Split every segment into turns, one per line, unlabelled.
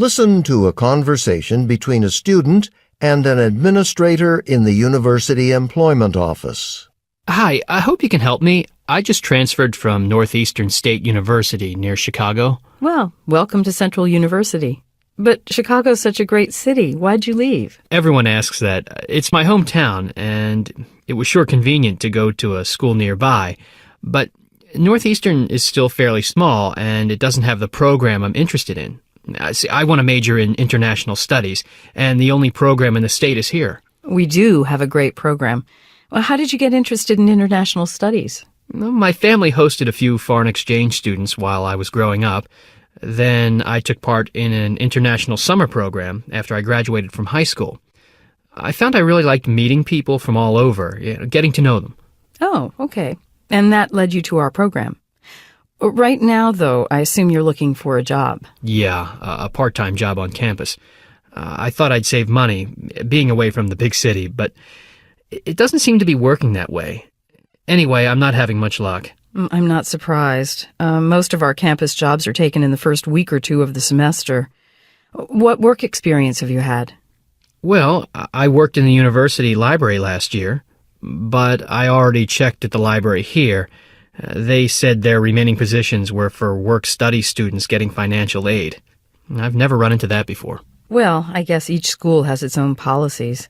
Listen to a conversation between a student and an administrator in the University Employment Office.
Hi, I hope you can help me. I just transferred from Northeastern State University near Chicago.
Well, welcome to Central University. But Chicago's such a great city. Why'd you leave?
Everyone asks that. It's my hometown, and it was sure convenient to go to a school nearby. But Northeastern is still fairly small, and it doesn't have the program I'm interested in. I want to major in international studies, and the only program in the state is here.
We do have a great program. Well, how did you get interested in international studies?
Well, my family hosted a few foreign exchange students while I was growing up. Then I took part in an international summer program after I graduated from high school. I found I really liked meeting people from all over, getting to know them.
Oh, okay. And that led you to our program. Right now, though, I assume you're looking for a job.
Yeah, a part-time job on campus. I thought I'd save money, being away from the big city, but it doesn't seem to be working that way. Anyway, I'm not having much luck.
I'm not surprised. Most of our campus jobs are taken in the first week or two of the semester. What work experience have you had?
Well, I worked in the university library last year, but I already checked at the library here. They said their remaining positions were for work-study students getting financial aid. I've never run into that before.
Well, I guess each school has its own policies.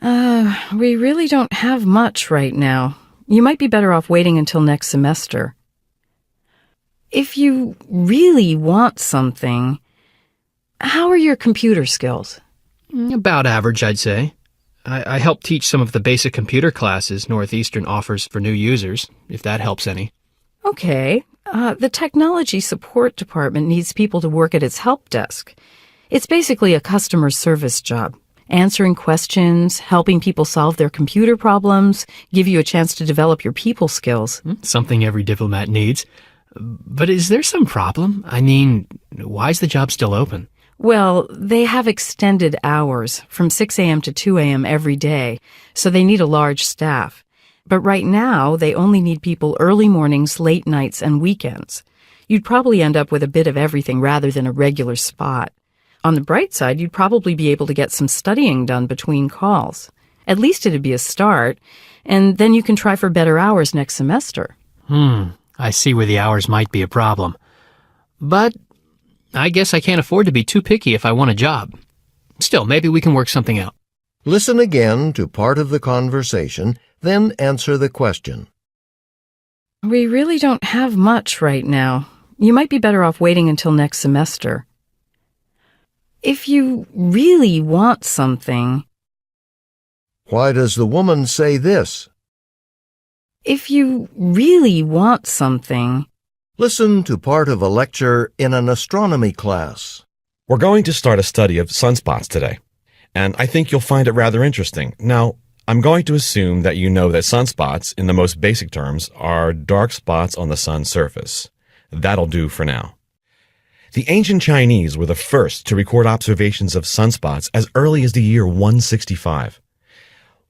We really don't have much right now. You might be better off waiting until next semester. If you really want something, how are your computer skills?
About average, I'd say. I help teach some of the basic computer classes Northeastern offers for new users, if that helps any.
Okay. The Technology Support Department needs people to work at its help desk. It's basically a customer service job. Answering questions, helping people solve their computer problems, give you a chance to develop your people skills.
Something every diplomat needs. But is there some problem? I mean, why is the job still open?
Well, they have extended hours from 6 a.m. to 2 a.m. every day, so they need a large staff. But right now, they only need people early mornings, late nights, and weekends. You'd probably end up with a bit of everything rather than a regular spot. On the bright side, you'd probably be able to get some studying done between calls. At least it'd be a start, and then you can try for better hours next semester.
I see where the hours might be a problem. But I guess I can't afford to be too picky if I want a job. Still, maybe we can work something out.
Listen again to part of the conversation, then answer the question.
We really don't have much right now. You might be better off waiting until next semester. If you really want something...
Why does the woman say this?
If you really want something...
Listen to part of a lecture in an astronomy class.
We're going to start a study of sunspots today, and I think you'll find it rather interesting. Now, I'm going to assume that you know that sunspots, in the most basic terms, are dark spots on the sun's surface. That'll do for now. The ancient Chinese were the first to record observations of sunspots as early as the year 165.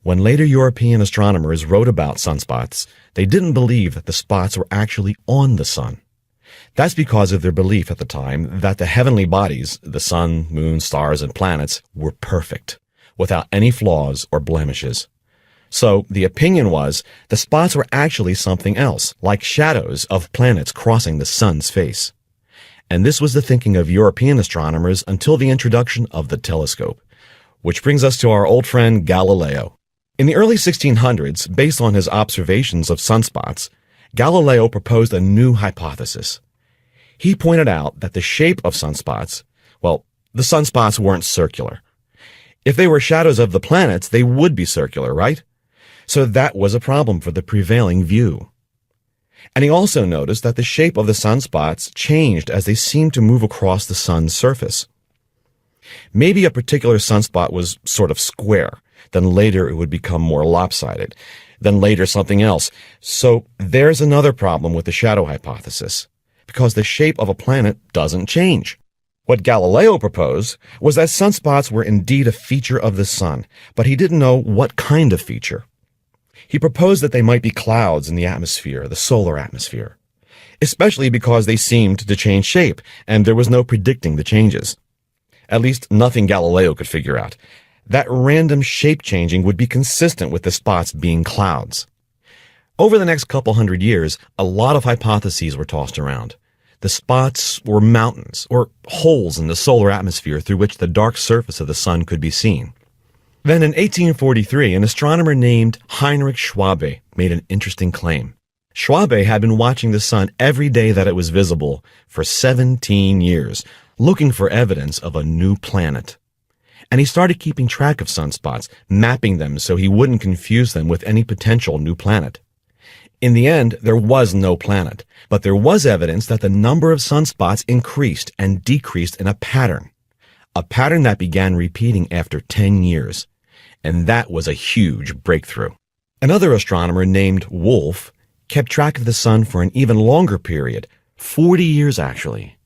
When later European astronomers wrote about sunspots, they didn't believe that the spots were actually on the sun. That's because of their belief at the time that the heavenly bodies, the sun, moon, stars, and planets, were perfect, without any flaws or blemishes. So the opinion was the spots were actually something else, like shadows of planets crossing the sun's face. And this was the thinking of European astronomers until the introduction of the telescope. Which brings us to our old friend Galileo. In the early 1600s, based on his observations of sunspots, Galileo proposed a new hypothesis. He pointed out that the shape of sunspots, well, the sunspots weren't circular. If they were shadows of the planets, they would be circular, right? So that was a problem for the prevailing view. And he also noticed that the shape of the sunspots changed as they seemed to move across the sun's surface. Maybe a particular sunspot was sort of square, then later it would become more lopsided, then later something else. So there's another problem with the shadow hypothesis, because the shape of a planet doesn't change. What Galileo proposed was that sunspots were indeed a feature of the sun, but he didn't know what kind of feature. He proposed that they might be clouds in the atmosphere, the solar atmosphere. especially because they seemed to change shape, and there was no predicting the changes. At least nothing Galileo could figure out. That random shape changing would be consistent with the spots being clouds. Over the next couple hundred years, a lot of hypotheses were tossed around. The spots were mountains, or holes in the solar atmosphere through which the dark surface of the sun could be seen. Then in 1843, an astronomer named Heinrich Schwabe made an interesting claim. Schwabe had been watching the sun every day that it was visible for 17 years, looking for evidence of a new planet. And he started keeping track of sunspots, mapping them so he wouldn't confuse them with any potential new planet. In the end, there was no planet, but there was evidence that the number of sunspots increased and decreased in a pattern that began repeating after 10 years. And that was a huge breakthrough. Another astronomer named Wolf kept track of the sun for an even longer period, 40 years actually.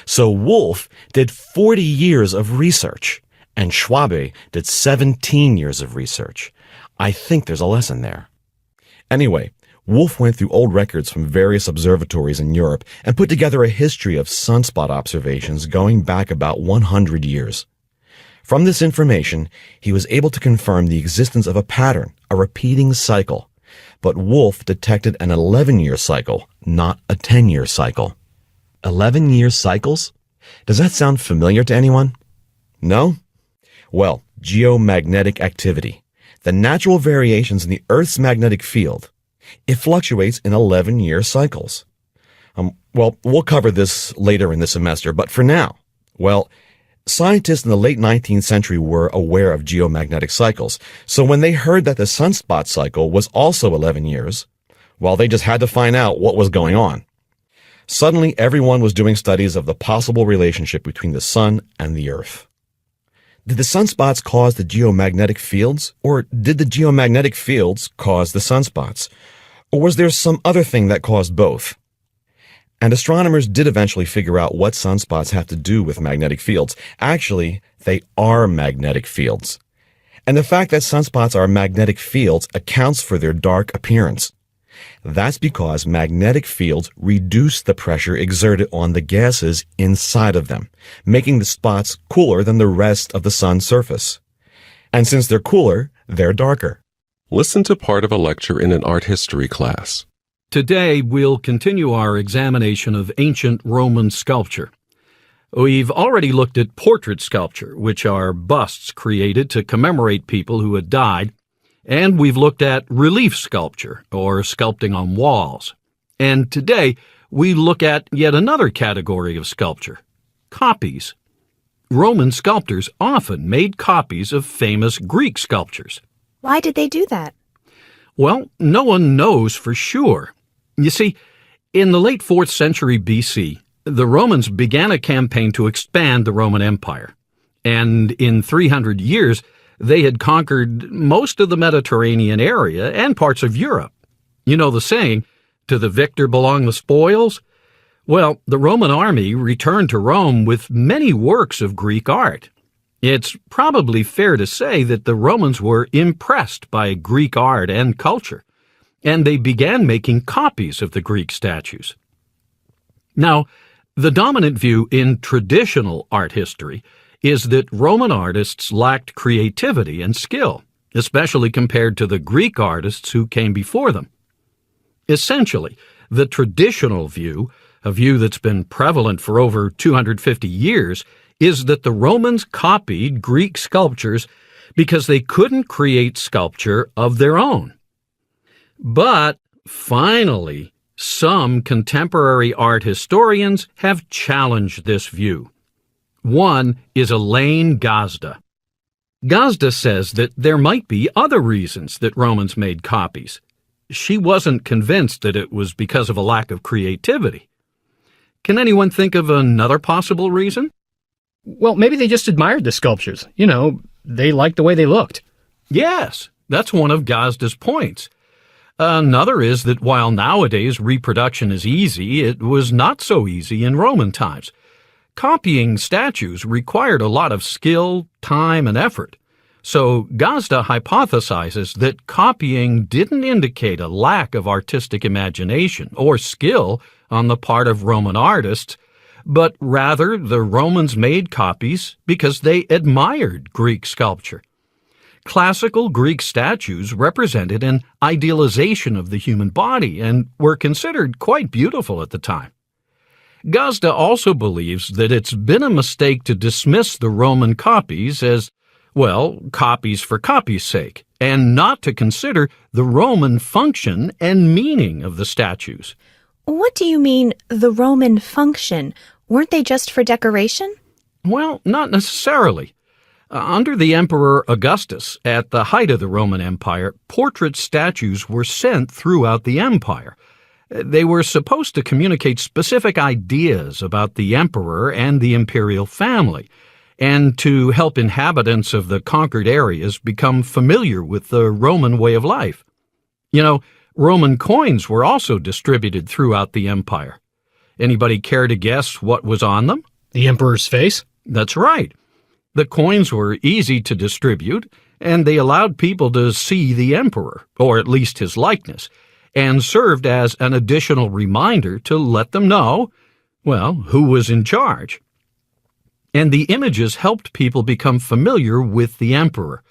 So Wolf did 40 years of research, and Schwabe did 17 years of research. I think there's a lesson there. Anyway, Wolf went through old records from various observatories in Europe and put together a history of sunspot observations going back about 100 years. From this information, he was able to confirm the existence of a pattern, a repeating cycle. But Wolf detected an 11-year cycle, not a 10-year cycle. 11-year cycles? Does that sound familiar to anyone? No? Well, geomagnetic activity, the natural variations in the Earth's magnetic field, it fluctuates in 11-year cycles. Well, we'll cover this later in the semester, but for now, scientists in the late 19th century were aware of geomagnetic cycles, so when they heard that the sunspot cycle was also 11 years, they just had to find out what was going on. Suddenly, everyone was doing studies of the possible relationship between the sun and the Earth. Did the sunspots cause the geomagnetic fields, or did the geomagnetic fields cause the sunspots? Or was there some other thing that caused both? And astronomers did eventually figure out what sunspots have to do with magnetic fields. Actually, they are magnetic fields. And the fact that sunspots are magnetic fields accounts for their dark appearance. That's because magnetic fields reduce the pressure exerted on the gases inside of them, making the spots cooler than the rest of the sun's surface. And since they're cooler, they're darker.
Listen to part of a lecture in an art history class.
Today, we'll continue our examination of ancient Roman sculpture. We've already looked at portrait sculpture, which are busts created to commemorate people who had died, and we've looked at relief sculpture, or sculpting on walls. And today, we look at yet another category of sculpture, copies. Roman sculptors often made copies of famous Greek sculptures.
Why did they do that?
Well, no one knows for sure. You see, in the late 4th century BC, the Romans began a campaign to expand the Roman Empire. And in 300 years, they had conquered most of the Mediterranean area and parts of Europe. You know the saying, to the victor belong the spoils? Well, the Roman army returned to Rome with many works of Greek art. It's probably fair to say that the Romans were impressed by Greek art and culture, and they began making copies of the Greek statues. Now, the dominant view in traditional art history is that Roman artists lacked creativity and skill, especially compared to the Greek artists who came before them. Essentially, the traditional view, a view that's been prevalent for over 250 years, is that the Romans copied Greek sculptures because they couldn't create sculpture of their own. But finally, some contemporary art historians have challenged this view. One is Elaine Gazda. Gazda says that there might be other reasons that Romans made copies. She wasn't convinced that it was because of a lack of creativity. Can anyone think of another possible reason?
Well, maybe they just admired the sculptures. They liked the way they looked.
Yes, that's one of Gazda's points. Another is that while nowadays reproduction is easy, it was not so easy in Roman times. Copying statues required a lot of skill, time, and effort. So Gazda hypothesizes that copying didn't indicate a lack of artistic imagination or skill on the part of Roman artists, but rather the Romans made copies because they admired Greek sculpture. Classical Greek statues represented an idealization of the human body and were considered quite beautiful at the time. Gazda also believes that it's been a mistake to dismiss the Roman copies as, well, copies for copy's sake, and not to consider the Roman function and meaning of the statues.
What do you mean, the Roman function? Weren't they just for decoration?
Well, not necessarily. Under the Emperor Augustus, at the height of the Roman Empire, portrait statues were sent throughout the empire. They were supposed to communicate specific ideas about the emperor and the imperial family, and to help inhabitants of the conquered areas become familiar with the Roman way of life. You know, Roman coins were also distributed throughout the empire. Anybody care to guess what was on them?
The emperor's face?
That's right. The coins were easy to distribute, and they allowed people to see the emperor, or at least his likeness, and served as an additional reminder to let them know, well, who was in charge. And the images helped people become familiar with the emperor.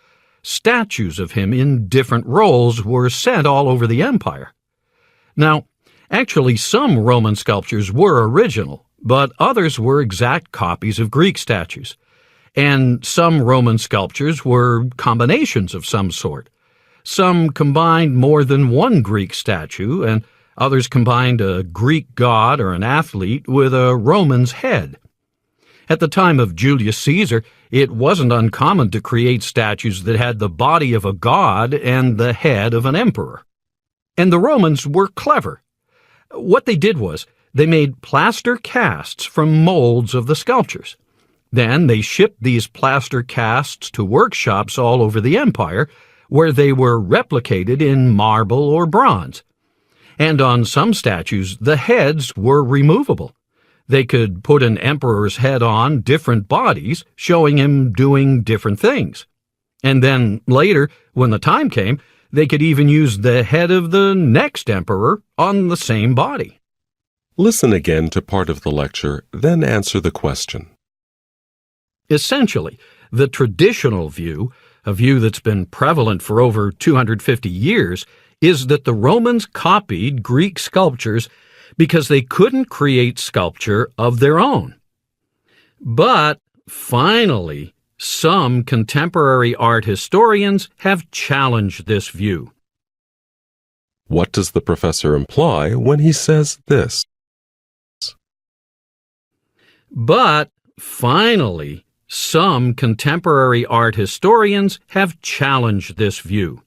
Statues of him in different roles were sent all over the empire. Now, actually, some Roman sculptures were original, but others were exact copies of Greek statues. And some Roman sculptures were combinations of some sort. Some combined more than one Greek statue, and others combined a Greek god or an athlete with a Roman's head. At the time of Julius Caesar, it wasn't uncommon to create statues that had the body of a god and the head of an emperor. And the Romans were clever. What they did was they made plaster casts from molds of the sculptures. Then they shipped these plaster casts to workshops all over the empire, where they were replicated in marble or bronze. And on some statues, the heads were removable. They could put an emperor's head on different bodies, showing him doing different things. And then later, when the time came, they could even use the head of the next emperor on the same body.
Listen again to part of the lecture, then answer the question.
Essentially, the traditional view, a view that's been prevalent for over 250 years, is that the Romans copied Greek sculptures because they couldn't create sculpture of their own. But finally, some contemporary art historians have challenged this view.
What does the professor imply when he says this?
But finally, some contemporary art historians have challenged this view.